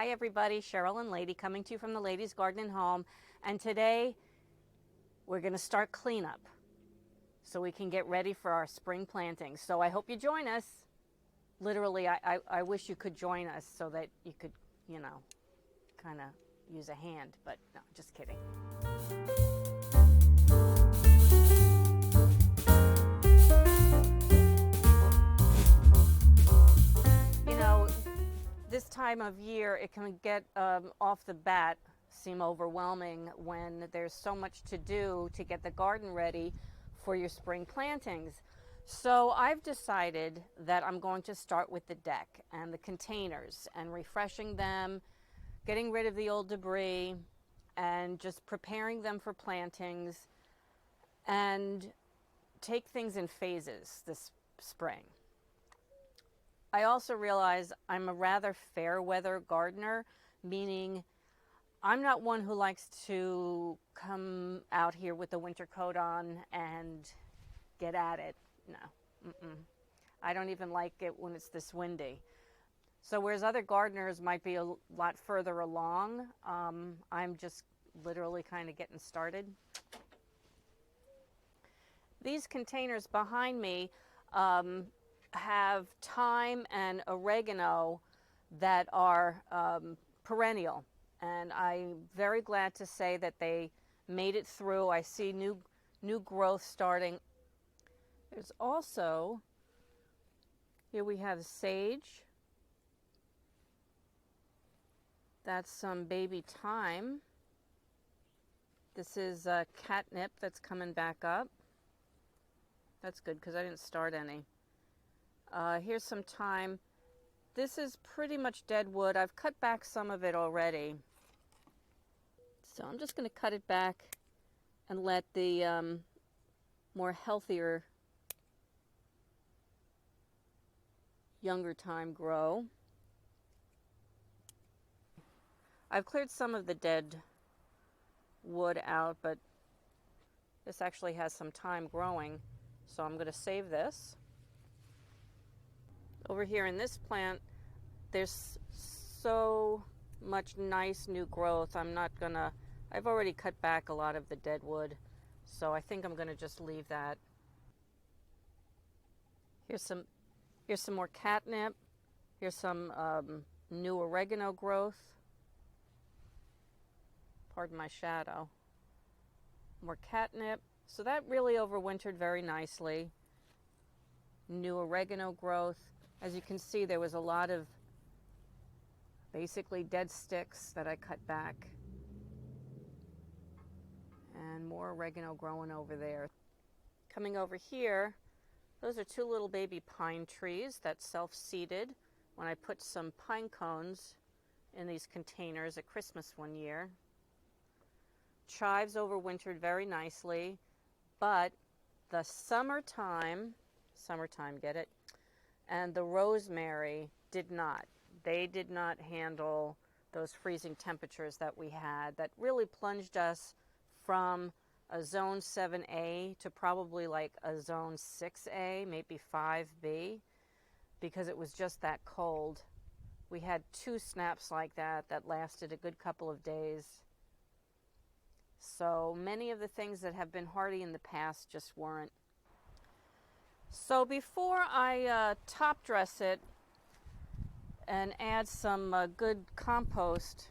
Hi everybody, Cheryl and Lady coming to you from the Ladies Garden and Home, and today we're going to start cleanup so we can get ready for our spring plantings. So I hope you join us. Literally, I wish you could join us so that you could, kind of use a hand, but no, just kidding. This time of year, it can get off the bat seem overwhelming when there's so much to do to get the garden ready for your spring plantings. So I've decided that I'm going to start with the deck and the containers and refreshing them, getting rid of the old debris, and just preparing them for plantings, and take things in phases this spring. I also realize I'm a rather fair weather gardener, meaning I'm not one who likes to come out here with the winter coat on and get at it. No, I don't even like it when it's this windy. So whereas other gardeners might be a lot further along, I'm just literally kind of getting started. These containers behind me have thyme and oregano that are perennial, and I'm very glad to say that they made it through. I see new growth starting. There's also, here we have sage. That's some baby thyme. This is catnip that's coming back up. That's good because I didn't start any. Here's some thyme. This is pretty much dead wood. I've cut back some of it already. So I'm just going to cut it back and let the more healthier younger thyme grow. I've cleared some of the dead wood out, but this actually has some thyme growing, so I'm going to save this. Over here in this plant, there's so much nice new growth. I've already cut back a lot of the dead wood, so I think I'm gonna just leave that. Here's some more catnip. Here's some new oregano growth. Pardon my shadow. More catnip. So that really overwintered very nicely. New oregano growth. As you can see, there was a lot of basically dead sticks that I cut back. And more oregano growing over there. Coming over here, those are two little baby pine trees that self-seeded when I put some pine cones in these containers at Christmas one year. Chives overwintered very nicely, but the summertime, get it? And the rosemary did not. They did not handle those freezing temperatures that we had that really plunged us from a zone 7A to probably like a zone 6A, maybe 5B, because it was just that cold. We had 2 snaps like that lasted a good couple of days. So many of the things that have been hardy in the past just weren't. So before I top dress it and add some good compost,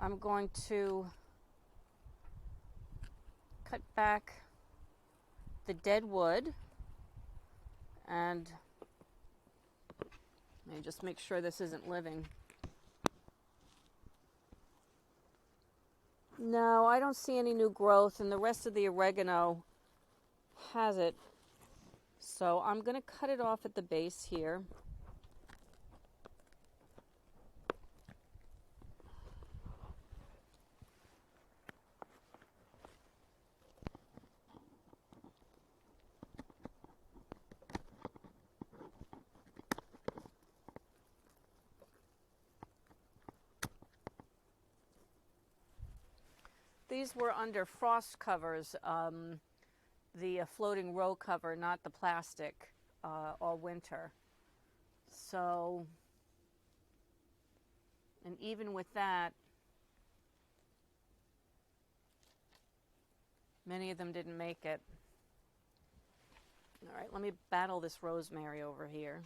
I'm going to cut back the dead wood, and let me just make sure this isn't living. No, I don't see any new growth, and the rest of the oregano has it. So I'm going to cut it off at the base here. These were under frost covers, the floating row cover, not the plastic, all winter. So And even with that, many of them didn't make it. All right, let me battle this rosemary over here.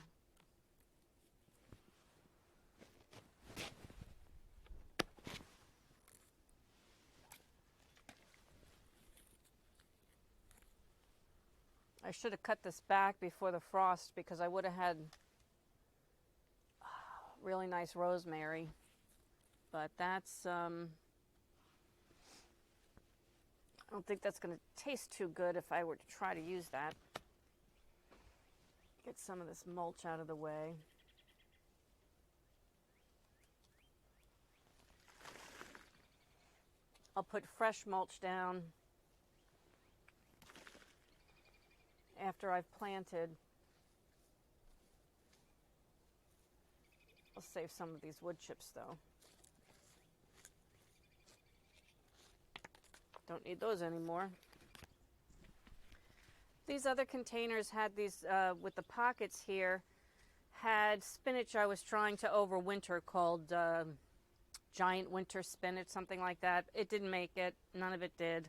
I should have cut this back before the frost because I would have had really nice rosemary. But that's, I don't think that's going to taste too good if I were to try to use that. Get some of this mulch out of the way. I'll put fresh mulch down after I've planted. I'll save some of these wood chips though. Don't need those anymore. These other containers had these, with the pockets here, had spinach I was trying to overwinter called giant winter spinach, something like that. It didn't make it. None of it did.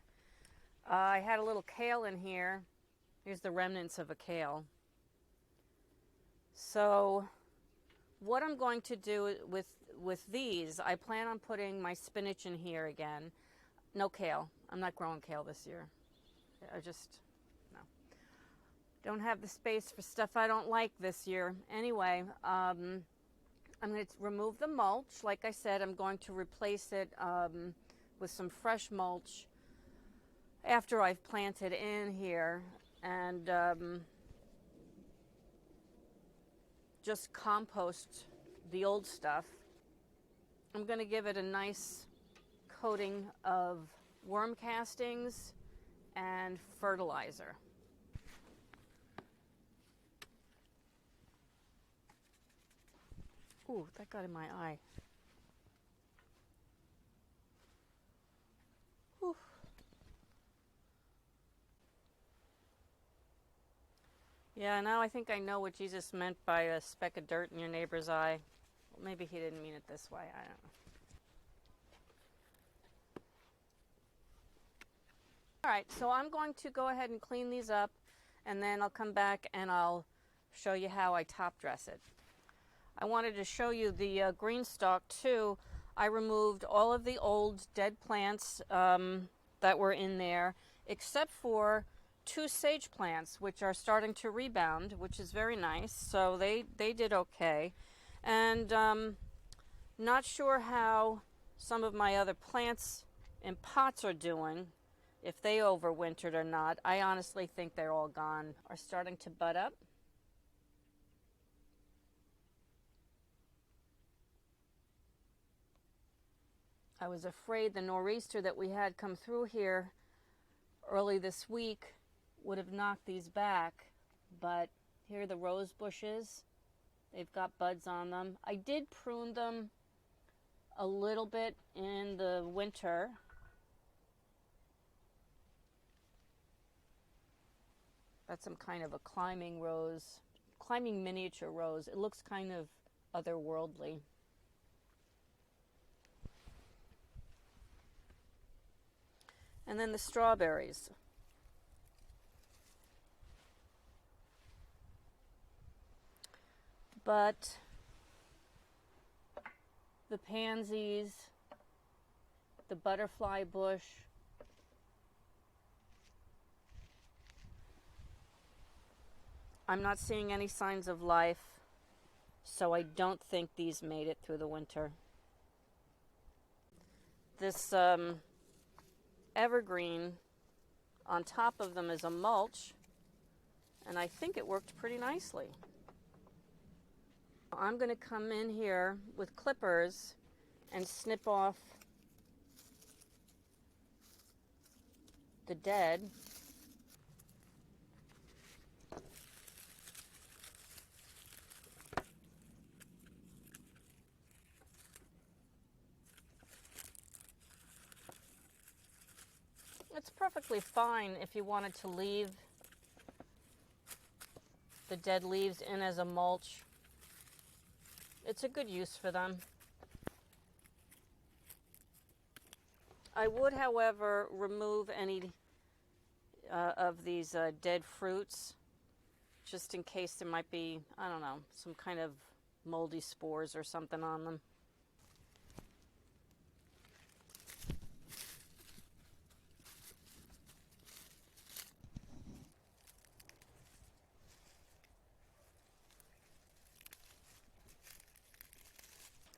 I had a little kale in here. Here's the remnants of a kale. So what I'm going to do with these, I plan on putting my spinach in here again. No kale. I'm not growing kale this year. I just, no. Don't have the space for stuff I don't like this year. Anyway, I'm going to remove the mulch. Like I said, I'm going to replace it with some fresh mulch after I've planted in here. And just compost the old stuff. I'm going to give it a nice coating of worm castings and fertilizer. Ooh, that got in my eye. Whew. Yeah, now I think I know what Jesus meant by a speck of dirt in your neighbor's eye. Well, maybe he didn't mean it this way. I don't know. All right, so I'm going to go ahead and clean these up, and then I'll come back and I'll show you how I top dress it. I wanted to show you the green stalk too. I removed all of the old dead plants that were in there, except for 2 sage plants, which are starting to rebound, which is very nice. So they did okay. And not sure how some of my other plants in pots are doing, if they overwintered or not. I honestly think they're all gone. Are starting to bud up. I was afraid the nor'easter that we had come through here early this week would have knocked these back, but here are the rose bushes. They've got buds on them. I did prune them a little bit in the winter. That's some kind of a climbing rose, climbing miniature rose. It looks kind of otherworldly. And then the strawberries. But the pansies, the butterfly bush, I'm not seeing any signs of life, so I don't think these made it through the winter. This evergreen, on top of them is a mulch, and I think it worked pretty nicely. I'm going to come in here with clippers and snip off the dead. It's perfectly fine if you wanted to leave the dead leaves in as a mulch. It's a good use for them. I would, however, remove any of these dead fruits, just in case there might be, I don't know, some kind of moldy spores or something on them.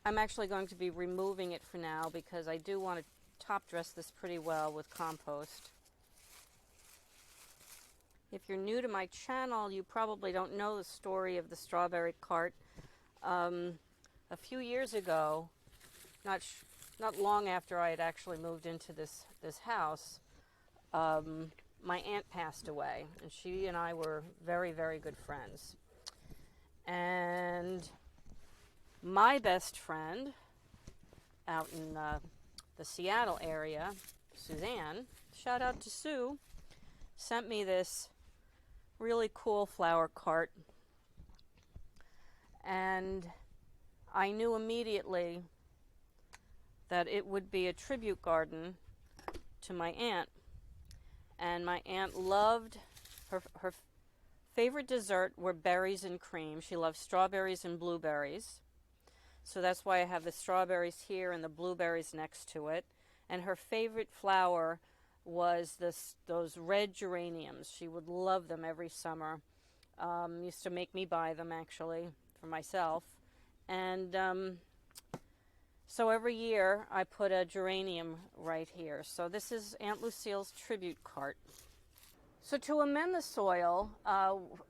I'm actually going to be removing it for now because I do want to top dress this pretty well with compost. If you're new to my channel, you probably don't know the story of the strawberry cart. A few years ago, not long after I had actually moved into this house, my aunt passed away, and she and I were very, very good friends. And my best friend out in the Seattle area, Suzanne, shout out to Sue, sent me this really cool flower cart. And I knew immediately that it would be a tribute garden to my aunt. And my aunt loved, her favorite dessert were berries and cream. She loved strawberries and blueberries. So that's why I have the strawberries here and the blueberries next to it. And her favorite flower was those red geraniums. She would love them every summer. Used to make me buy them, actually, for myself. And so every year I put a geranium right here. So this is Aunt Lucille's tribute cart. So to amend the soil,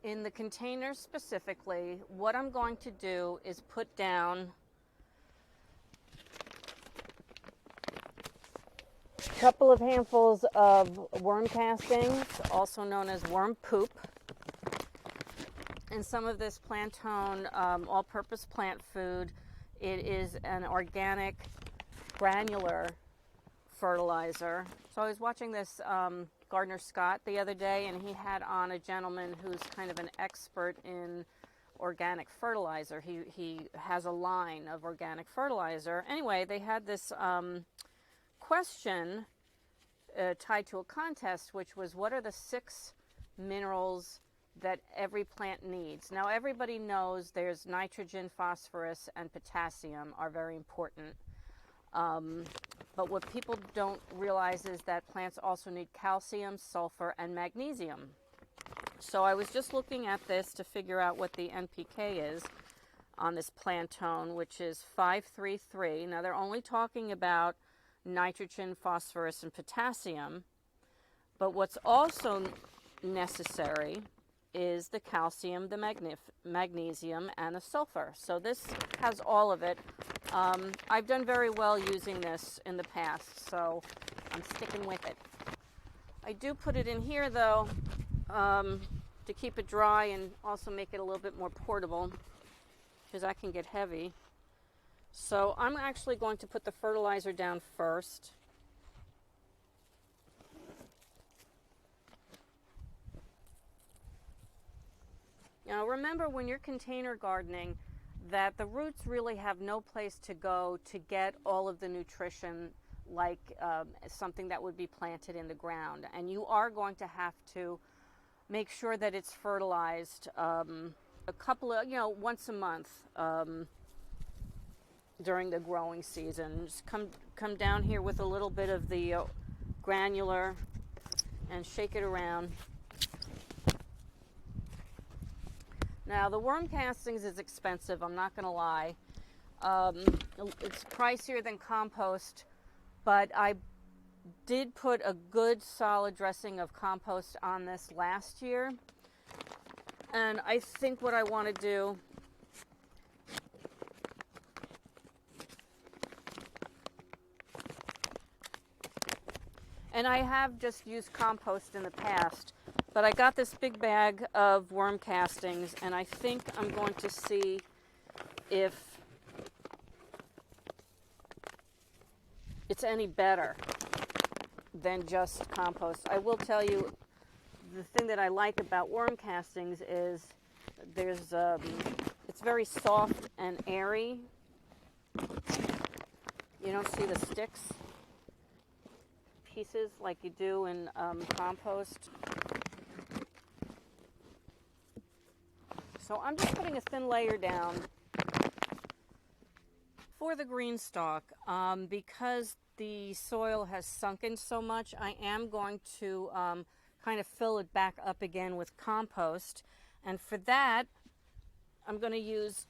in the container specifically, what I'm going to do is put down a couple of handfuls of worm castings, also known as worm poop, and some of this Plantone all-purpose plant food. It is an organic granular fertilizer. So I was watching this Gardner Scott the other day, and he had on a gentleman who's kind of an expert in organic fertilizer. He has a line of organic fertilizer. Anyway, they had this question tied to a contest, which was, what are the 6 minerals that every plant needs? Now, everybody knows there's nitrogen, phosphorus, and potassium are very important. But what people don't realize is that plants also need calcium, sulfur, and magnesium. So I was just looking at this to figure out what the NPK is on this Plantone, which is 533. Now, they're only talking about nitrogen, phosphorus, and potassium. But what's also necessary is the calcium, the magnesium, and the sulfur. So this has all of it. I've done very well using this in the past, so I'm sticking with it. I do put it in here, though, to keep it dry and also make it a little bit more portable, because that can get heavy. So I'm actually going to put the fertilizer down first. Now remember, when you're container gardening, that the roots really have no place to go to get all of the nutrition like something that would be planted in the ground. And you are going to have to make sure that it's fertilized a couple of, once a month during the growing season. Just come down here with a little bit of the granular and shake it around. Now, the worm castings is expensive, I'm not going to lie. It's pricier than compost, but I did put a good solid dressing of compost on this last year. And I think what I want to do and I have just used compost in the past, but I got this big bag of worm castings, and I think I'm going to see if it's any better than just compost. I will tell you, the thing that I like about worm castings is it's very soft and airy. You don't see the sticks. pieces like you do in compost. So I'm just putting a thin layer down for the green stalk. Because the soil has sunken so much, I am going to kind of fill it back up again with compost. And for that, I'm going to use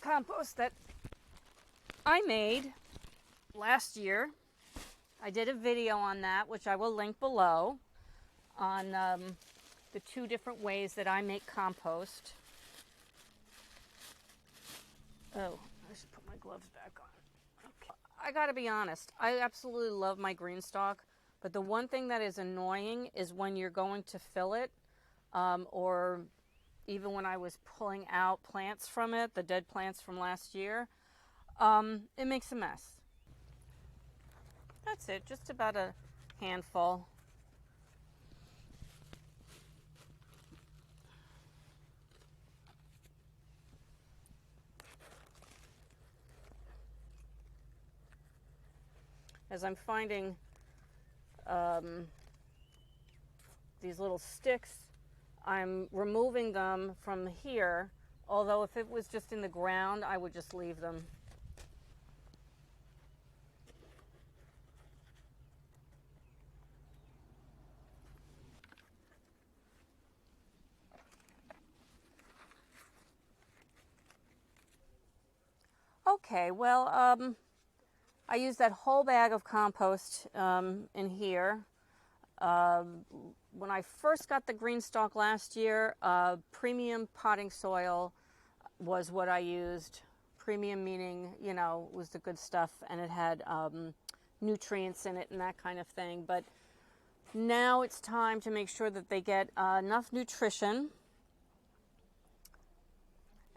compost that I made last year. I did a video on that, which I will link below, on the 2 different ways that I make compost. Oh, I should put my gloves back on. Okay. I gotta be honest, I absolutely love my green stalk, but the one thing that is annoying is when you're going to fill it, or even when I was pulling out plants from it, the dead plants from last year, it makes a mess. That's it, just about a handful. As I'm finding these little sticks, I'm removing them from here, although if it was just in the ground, I would just leave them. Okay, well, I used that whole bag of compost in here. When I first got the green stalk last year, premium potting soil was what I used. Premium meaning, you know, was the good stuff, and it had nutrients in it and that kind of thing. But now it's time to make sure that they get enough nutrition,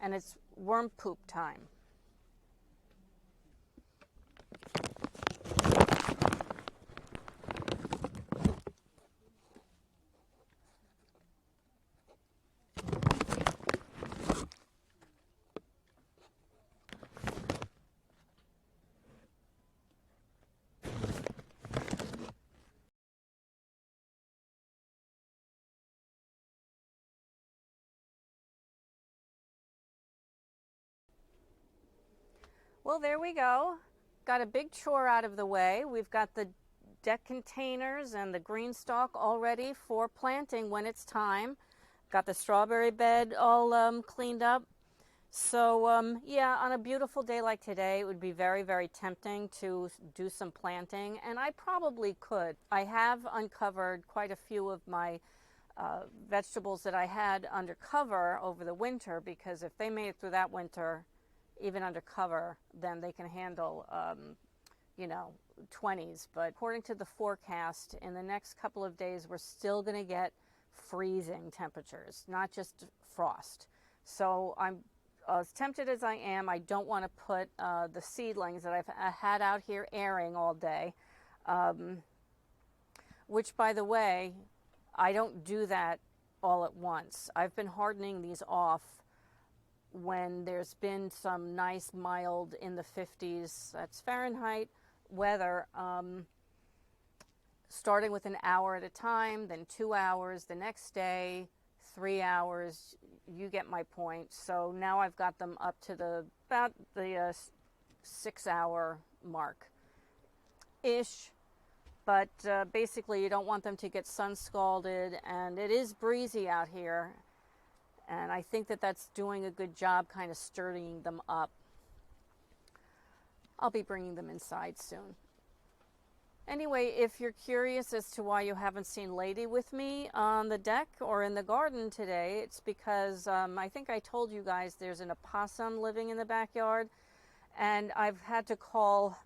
and it's worm poop time. Well, there we go. Got a big chore out of the way. We've got the deck containers and the green stalk all ready for planting when it's time. Got the strawberry bed all cleaned up. So yeah, on a beautiful day like today, it would be very, very tempting to do some planting, and I probably could. I have uncovered quite a few of my vegetables that I had under cover over the winter, because if they made it through that winter, even under cover, then they can handle, you know, 20s. But according to the forecast, in the next couple of days, we're still going to get freezing temperatures, not just frost. So I'm as tempted as I am, I don't want to put the seedlings that I've had out here airing all day, which, by the way, I don't do that all at once. I've been hardening these off when there's been some nice mild in the 50s, that's Fahrenheit, weather, starting with an hour at a time, then 2 hours the next day, 3 hours. You get my point. So now I've got them up to about the 6 hour mark ish. But basically you don't want them to get sun scalded, and it is breezy out here. And I think that that's doing a good job kind of sturdying them up. I'll be bringing them inside soon. Anyway, if you're curious as to why you haven't seen Lady with me on the deck or in the garden today, it's because I think I told you guys there's an opossum living in the backyard, and I've had to call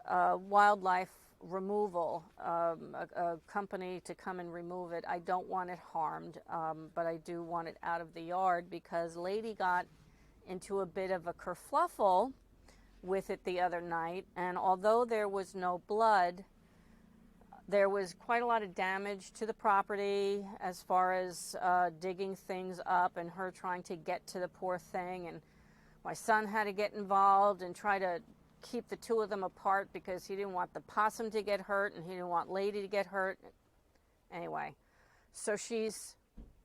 wildlife removal, a company to come and remove it. I don't want it harmed, but I do want it out of the yard, because Lady got into a bit of a kerfluffle with it the other night, and although there was no blood, there was quite a lot of damage to the property as far as digging things up and her trying to get to the poor thing, and my son had to get involved and try to keep the two of them apart because he didn't want the possum to get hurt and he didn't want Lady to get hurt. Anyway, so she's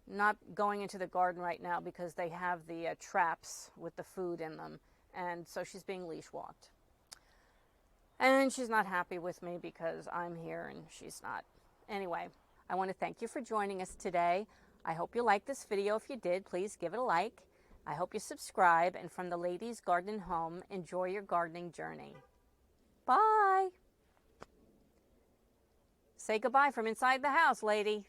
not going into the garden right now because they have the traps with the food in them, and so she's being leash walked. And she's not happy with me because I'm here and she's not. Anyway, I want to thank you for joining us today. I hope you liked this video. If you did, please give it a like. I hope you subscribe, and from the Ladies Garden Home, enjoy your gardening journey. Bye. Say goodbye from inside the house, lady.